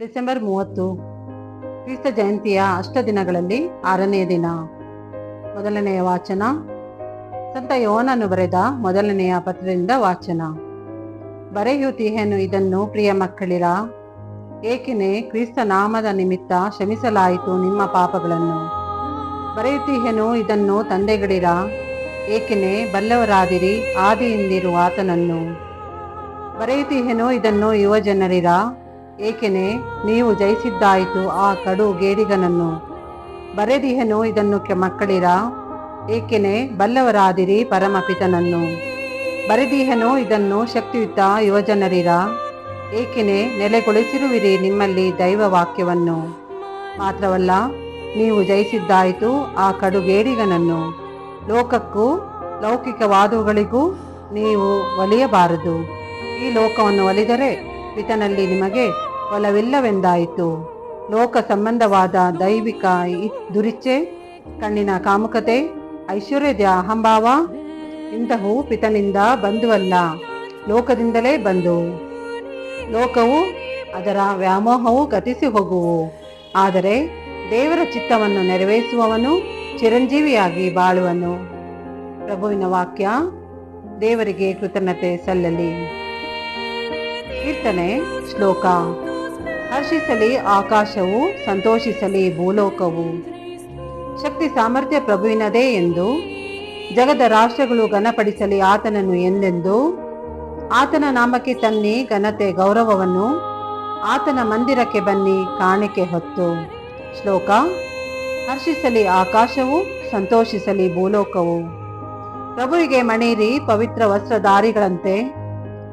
December 30 ಕ್ರಿಸ್ತ ಜಯಂತಿಯ ಅಷ್ಟದಿನಗಳಲ್ಲಿ 6ನೇ ದಿನ. ಮೊದಲನೆಯ ವಾಚನ ಸಂತ ಯೋಹನನು ಬರೆದ ಮೊದಲನೆಯ ಪತ್ರದಿಂದ ವಾಚನ. ಬರೆಯುತ್ತೀಹೆನು ಇದನ್ನು ಪ್ರಿಯ ಮಕ್ಕಳಿರ, ಏಕೆನೆ ಕ್ರಿಸ್ತ ನಾಮದ ನಿಮಿತ್ತ ಕ್ಷಮಿಸಲಾಯಿತು ನಿಮ್ಮ ಪಾಪಗಳನ್ನು. ಬರೆಯುತ್ತೀಹೆನು ಇದನ್ನು ತಂದೆಗಳಿರ, ಏಕೆನೆ ಬಲ್ಲವರಾದಿರಿ ಆದಿಯಿಂದಿರುವ ಆತನನ್ನು. ಬರೆಯುತ್ತೀಹೆನು ಇದನ್ನು ಯುವಜನರಿರ, ಏಕೆನೆ ನೀವು ಜಯಿಸಿದ್ದಾಯಿತು ಆ ಕಡು ಗೇಡಿಗನನ್ನು. ಬರೆದಿಹೆನು ಇದನ್ನು ಮಕ್ಕಳಿರ, ಏಕೆನೆ ಬಲ್ಲವರಾದಿರಿ ಪರಮಪಿತನನ್ನು. ಬರೆದಿಹೆನು ಇದನ್ನು ಶಕ್ತಿಯುತ ಯುವಜನರಿರ, ಏಕೆನೆ ನೆಲೆಗೊಳಿಸಿರುವಿರಿ ನಿಮ್ಮಲ್ಲಿ ದೈವ ವಾಕ್ಯವನ್ನು. ಮಾತ್ರವಲ್ಲ, ನೀವು ಜಯಿಸಿದ್ದಾಯಿತು ಆ ಕಡುಗೇಡಿಗನನ್ನು. ಲೋಕಕ್ಕೂ ಲೌಕಿಕವಾದವುಗಳಿಗೂ ನೀವು ಒಲಿಯಬಾರದು. ಈ ಲೋಕವನ್ನು ಒಲಿದರೆ ಪಿತನಲ್ಲಿ ನಿಮಗೆ ಒಲವಿಲ್ಲವೆಂದಾಯಿತು. ಲೋಕ ಸಂಬಂಧವಾದ ದೈವಿಕ ದುರಿಚ್ಛೆ, ಕಣ್ಣಿನ ಕಾಮುಕತೆ, ಐಶ್ವರ್ಯದ ಅಹಂಭಾವ ಇಂತಹವು ಪಿತನಿಂದ ಬಂದುವಲ್ಲ, ಲೋಕದಿಂದಲೇ ಬಂದು. ಲೋಕವು ಅದರ ವ್ಯಾಮೋಹವು ಗತಿಸಿ ಹೋಗುವು. ಆದರೆ ದೇವರ ಚಿತ್ತವನ್ನು ನೆರವೇರಿಸುವವನು ಚಿರಂಜೀವಿಯಾಗಿ ಬಾಳುವನು. ಪ್ರಭುವಿನ ವಾಕ್ಯ. ದೇವರಿಗೆ ಕೃತಜ್ಞತೆ ಸಲ್ಲಲಿ. ಕೀರ್ತನೆ. ಶ್ಲೋಕ. ಹರ್ಷಿಸಲಿ ಆಕಾಶವು, ಸಂತೋಷಿಸಲಿ ಭೂಲೋಕವು. ಶಕ್ತಿ ಸಾಮರ್ಥ್ಯ ಪ್ರಭುವಿನದೇ ಎಂದು ಜಗದ ರಾಷ್ಟ್ರಗಳು ಘನಪಡಿಸಲಿ ಆತನನ್ನು ಎಂದೆಂದು. ಆತನ ನಾಮಕ್ಕೆ ತನ್ನಿ ಘನತೆ ಗೌರವವನ್ನು, ಆತನ ಮಂದಿರಕ್ಕೆ ಬನ್ನಿ ಕಾಣಿಕೆ ಹೊತ್ತು. ಶ್ಲೋಕ. ಹರ್ಷಿಸಲಿ ಆಕಾಶವು, ಸಂತೋಷಿಸಲಿ ಭೂಲೋಕವು. ಪ್ರಭುವಿಗೆ ಮಣಿರಿ ಪವಿತ್ರ ವಸ್ತ್ರಧಾರಿಗಳಂತೆ,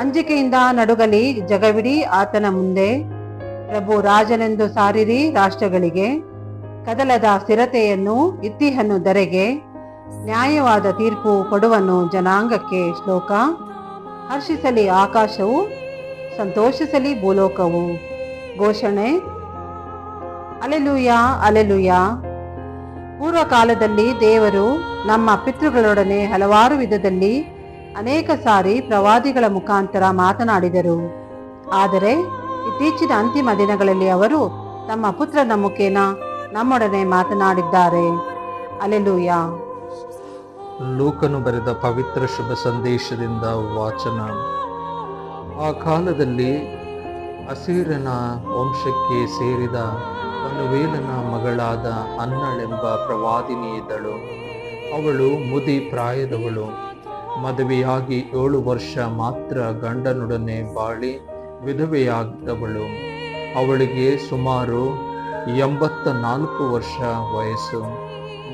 ಅಂಜಿಕೆಯಿಂದ ನಡುಗಲಿ ಜಗವಿಡೀ ಆತನ ಮುಂದೆ. ಪ್ರಭು ರಾಜನೆಂದು ಸಾರಿರಿ ರಾಷ್ಟ್ರಗಳಿಗೆ, ಕದಲದ ಸ್ಥಿರತೆಯನ್ನು ಇತ್ತಿಹನು ಧರೆಗೆ. ನ್ಯಾಯವಾದ ತೀರ್ಪು ಕೊಡುವನು ಜನಾಂಗಕ್ಕೆ. ಶ್ಲೋಕ. ಹರ್ಷಿಸಲಿ ಆಕಾಶವು, ಸಂತೋಷಿಸಲಿ ಭೂಲೋಕವು. ಘೋಷಣೆ. Alleluia, alleluia. ಪೂರ್ವಕಾಲದಲ್ಲಿ ದೇವರು ನಮ್ಮ ಪಿತೃಗಳೊಡನೆ ಹಲವಾರು ವಿಧದಲ್ಲಿ ಅನೇಕ ಸಾರಿ ಪ್ರವಾದಿಗಳ ಮುಖಾಂತರ ಮಾತನಾಡಿದರು. ಆದರೆ ಇತ್ತೀಚಿನ ಅಂತಿಮ ದಿನಗಳಲ್ಲಿ ಅವರು ತಮ್ಮ ಪುತ್ರನ ಮುಖೇನ ನಮ್ಮೊಡನೆ ಮಾತನಾಡಿದ್ದಾರೆ. ಅಲೆಲೂಯ. ಲೂಕನು ಬರೆದ ಪವಿತ್ರ ಶುಭ ಸಂದೇಶದಿಂದ ವಾಚನ. ಆ ಕಾಲದಲ್ಲಿ ಅಸೀರನ ವಂಶಕ್ಕೆ ಸೇರಿದ ಪನುವೇಲನ ಮಗಳಾದ ಅನ್ನಳೆಂಬ ಪ್ರವಾದಿನಿ ಇದ್ದಳು. ಅವಳು ಮುದಿ ಪ್ರಾಯದವಳು. ಮದುವೆಯಾಗಿ 7 ವರ್ಷ ಮಾತ್ರ ಗಂಡನೊಡನೆ ಬಾಳಿ ವಿಧವೆಯಾದವಳು. ಅವಳಿಗೆ ಸುಮಾರು 84 ವರ್ಷ ವಯಸ್ಸು.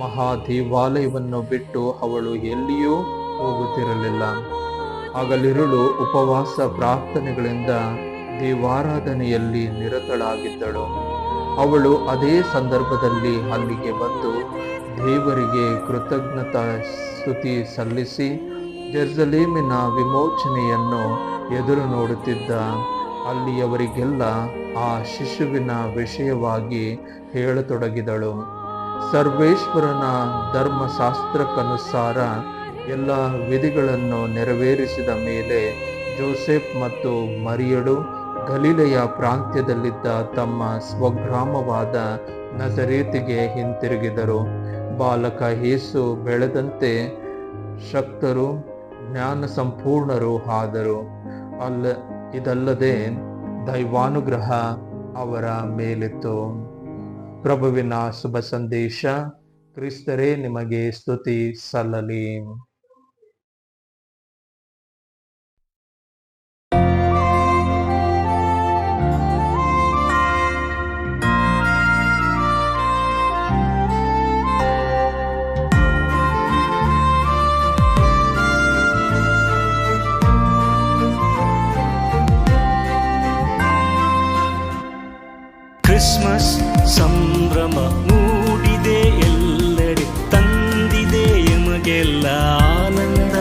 ಮಹಾದೇವಾಲಯವನ್ನು ಬಿಟ್ಟು ಅವಳು ಎಲ್ಲಿಯೂ ಹೋಗುತ್ತಿರಲಿಲ್ಲ. ಹಗಲಿರುಳು ಉಪವಾಸ ಪ್ರಾರ್ಥನೆಗಳಿಂದ ದೇವಾರಾಧನೆಯಲ್ಲಿ ನಿರತಳಾಗಿದ್ದಳು. ಅವಳು ಅದೇ ಸಂದರ್ಭದಲ್ಲಿ ಅಲ್ಲಿಗೆ ಬಂದು ದೇವರಿಗೆ ಕೃತಜ್ಞತಾ ಸ್ತುತಿ ಸಲ್ಲಿಸಿ ಜೆರುಸಲೇಮಿನ ವಿಮೋಚನೆಯನ್ನು ಎದುರು ನೋಡುತ್ತಿದ್ದ ಅಲ್ಲಿಯವರಿಗೆಲ್ಲ ಆ ಶಿಶುವಿನ ವಿಷಯವಾಗಿ ಹೇಳತೊಡಗಿದಳು. ಸರ್ವೇಶ್ವರನ ಧರ್ಮಶಾಸ್ತ್ರಕ್ಕನುಸಾರ ಎಲ್ಲ ವಿಧಿಗಳನ್ನು ನೆರವೇರಿಸಿದ ಮೇಲೆ ಜೋಸೆಫ್ ಮತ್ತು ಮರಿಯಳು ಗಲಿಲೆಯ ಪ್ರಾಂತ್ಯದಲ್ಲಿದ್ದ ತಮ್ಮ ಸ್ವಗ್ರಾಮವಾದ ನಜರೇತಿಗೆ ಹಿಂತಿರುಗಿದರು. ಬಾಲಕ ಯೇಸು ಬೆಳೆದಂತೆ ಶಕ್ತರು ಜ್ಞಾನ ಸಂಪೂರ್ಣರು ಆದರು. ಇದಲ್ಲದೆ ದೈವಾನುಗ್ರಹ ಅವರ ಮೇಲಿತ್ತು. ಪ್ರಭುವಿನ ಶುಭ ಸಂದೇಶ. ಕ್ರಿಸ್ತರೇ ನಿಮಗೆ ಸ್ತುತಿ ಸಲ್ಲಲಿ. ಕ್ರಿಸ್ಮಸ್ ಸಂಭ್ರಮ ಮೂಡಿದೆ ಎಲ್ಲೆಡೆ, ತಂದಿದೆ ಎಮಗೆಲ್ಲ ಆನಂದ.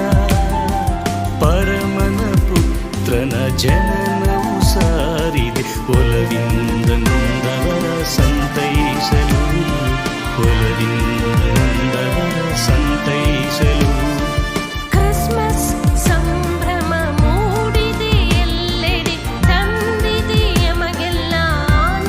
ಪರಮನ ಪುತ್ರನ ಜನನವು ಸಾರಿದೆ, ಒಲವಿಂದ ನೊಂದವರ ಸಂತೈಸಲು, ಒಲವಿಂದ ನೊಂದವರ ಸಂತೈಸಲು. ಕ್ರಿಸ್ಮಸ್ ಸಂಭ್ರಮ ಮೂಡಿದೆ ಎಲ್ಲೆಡೆ, ತಂದಿದೆ ಎಮಗೆಲ್ಲ ಆನಂದ.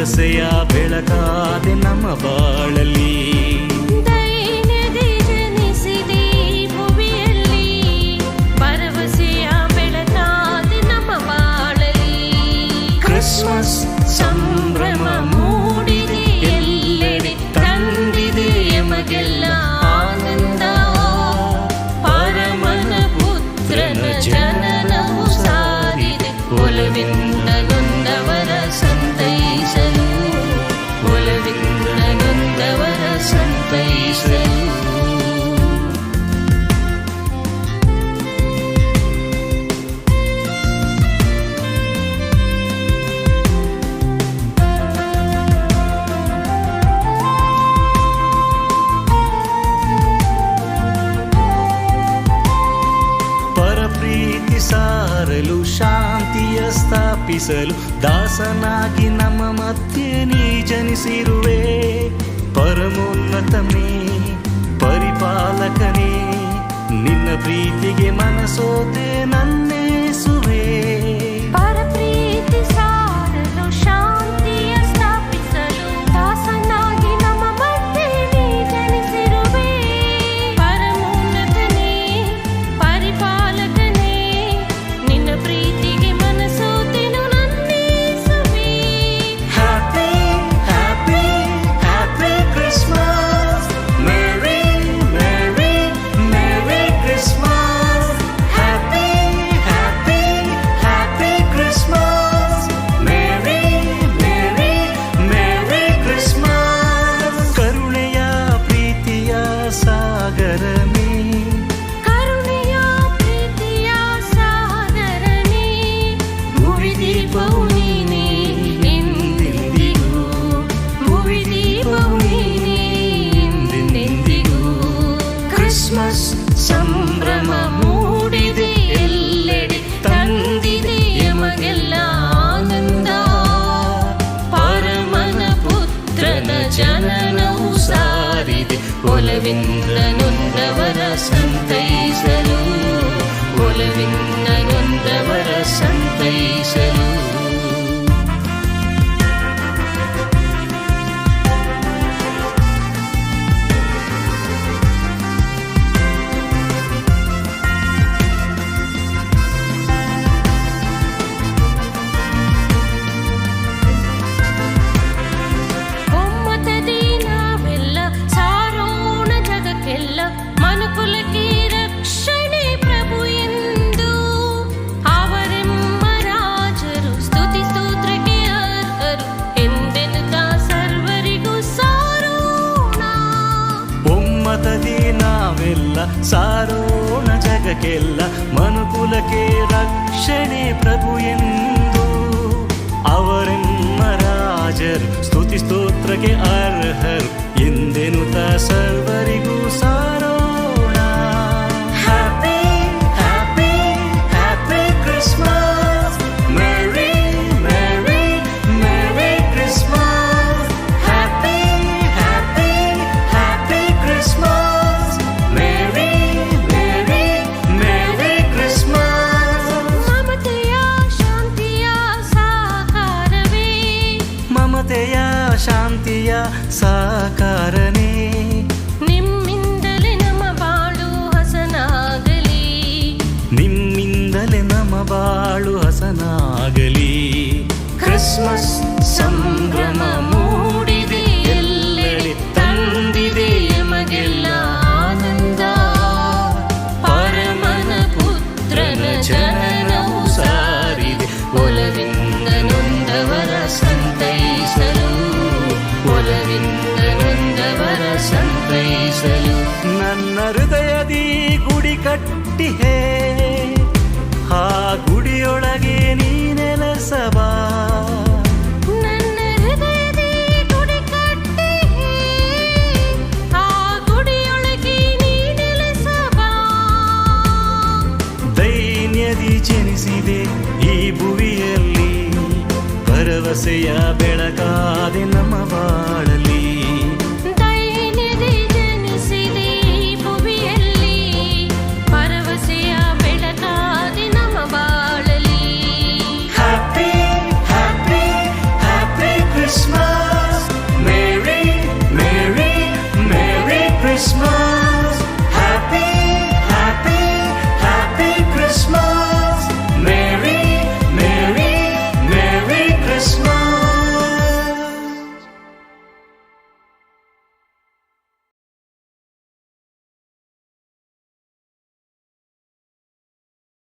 ಭರವಸೆಯ ಬೆಳಕಾದೆ ನಮ್ಮ ಬಾಳಲಿ. ದೈನ್ಯದಿ ಜನಿಸಿದೆ ಭುವಿಯಲ್ಲಿ, ಭರವಸೆಯ ಬೆಳಕಾದೆ ನಮ್ಮ ಬಾಳಲಿ. ಕ್ರಿಸ್ಮಸ್ ಸಂಭ್ರಮ ಮೂಡಿದೆ ಎಲ್ಲೆಡೆ, ತಂದಿದೆ ಎಮಗೆಲ್ಲ ಆನಂದ. ಪರಮನ ಪುತ್ರನ ಜನನವು ಸಾರಿದೆ, ಒಲವಿಂದ ನೊಂದವರ ಸಂತೈಸಲು, ಒಲವಿಂದ ನೊಂದವರ ಸಂತೈಸಲು. ಪರಪ್ರೀತಿ ಸಾರಲು, ಶಾಂತಿಯ ಸ್ಥಾಪಿಸಲು, ದಾಸನಾಗಿ ನಮ್ಮ ಮಧ್ಯೆ ನೀ ಜನಿಸಿರುವೆ. ಪರಮೋನ್ನತನೇ ಪರಿಪಾಲಕನೇ, ನಿನ್ನ ಪ್ರೀತಿಗೆ ಮನಸೋತೆ ನನ್ನೇಸುವೆ. ಪರಪ್ರೀತಿ ಸಾರಲು, ಶಾಂತಿಯ ಸ್ಥಾಪಿಸಲು, ದಾಸನಾಗಿ ನಮ್ಮ ಮಧ್ಯೆ ನೀ ಜನಿಸಿರುವೆ. ಪರಮೋನ್ನತನೇ ಪರಿಪಾಲಕನೇ, ನಿನ್ನ ಪ್ರೀತಿಗೆ ಮನಸೋತೆನು ನನ್ನೇಸುವೆ. Happy happy happy Christmas, merry merry merry Christmas. Happy happy happy Christmas, merry merry merry Christmas. ಕರುಣೆಯ ಪ್ರೀತಿಯ ಸಾಗರನೇ, ಕರುಣೆಯ ಪ್ರೀತಿಯ ಸಾಗರನೇ, ಭುವಿ ದೀಪವು ನೀನೇ ಎಂದೆಂದಿಗೂ, ಭುವಿ ದೀಪವು ನೀನೇ ಎಂದೆಂದಿಗೂ. ಕ್ರಿಸ್ಮಸ್ ಸಂಭ್ರಮ ಮೂಡಿದೆ ಎಲ್ಲೆಡೆ, ತಂದಿದೆ ಎಮಗೆಲ್ಲ ಆನಂದ. ಪರಮನ ಪುತ್ರನ ಜನನವು ಸಾರಿದೆ, ಒಲವಿಂದ ನೊಂದವರ ಸಂತೈಸಲು, ಒಲವಿಂದ ನೊಂದವರ ಸಂತೈಸಲು. ಒಮ್ಮತದಿ ನಾವೆಲ್ಲ ಸಾರೋಣ ಜಗಕ್ಕೆಲ್ಲ, ಮನುಕುಲಕ್ಕೆ ರಕ್ಷಣೆ ಪ್ರಭು ಎಂದು. ಅವರೆಮ್ಮ ರಾಜರು ಸ್ತುತಿ ಸ್ತೋತ್ರಕ್ಕೆ ಅರ್ಹರು ಎಂದೆನ್ನುತ್ತ ಸರ್ವರಿಗೂ ಸಾರೋಣ. ಒಮ್ಮತದಿ ನಾವೆಲ್ಲ ಸಾರೋಣ ಜಗಕ್ಕೆಲ್ಲ, ಮನುಕುಲಕ್ಕೆ ರಕ್ಷಣೆ ಪ್ರಭು ಎಂದು. ಅವರೆಮ್ಮ ರಾಜರು ಸ್ತುತಿ ಸ್ತೋತ್ರಕ್ಕೆ ಅರ್ಹರು ಎಂದೆನುತ ಸರ್ವರಿಗೂ ಸಾರೋಣ. Happy happy happy Christmas, merry merry merry Christmas. Happy happy happy Christmas, merry merry merry Christmas. ಮಮತೆಯ ಶಾಂತಿಯ ಸಾಕಾರವೇ, ಮಮತೆಯ ಶಾಂತಿಯ ಸಾಕಾರನೇ, ನಿಮ್ಮಿಂದಲೇ ನಮ್ಮ ಬಾಳು ಹಸನಾಗಲಿ, ನಿಮ್ಮಿಂದಲೇ ನಮ್ಮ ಬಾಳು ಹಸನಾಗಲಿ. ಕ್ರಿಸ್ಮಸ್ ಸಂಭ್ರಮ ಮೂಡಿದೆ ಎಲ್ಲೆಡೆ, ತಂದಿದೆ ಎಮಗೆಲ್ಲ ಆನಂದ. ಪರಮನ ಪುತ್ರನ ಜನನವು ಸಾರಿದೆ, ಒಲವಿಂದ ನೊಂದವರ ಸಂತೈಸಲು, ಒಲವಿಂದ ನೊಂದವರ ಸಂತೈಸಲು. ನನ್ನ ಹೃದಯದಿ ಗುಡಿ ಕಟ್ಟಿಹೇ, ಆ ಗುಡಿಯೊಳಗೆ ನೀ ನೆಲೆಸಬಾ. ನನ್ನ ಹೃದಯದಿ ಗುಡಿ ಕಟ್ಟಿ, ಆ ಗುಡಿಯೊಳಗೆ ನೀ ನೆಲೆಸಬಾ. ದೈನ್ಯದಿ ಜನಿಸಿದೆ ಈ ಭುವಿಯಲ್ಲಿ, ಭರವಸೆಯ ಬೆಳ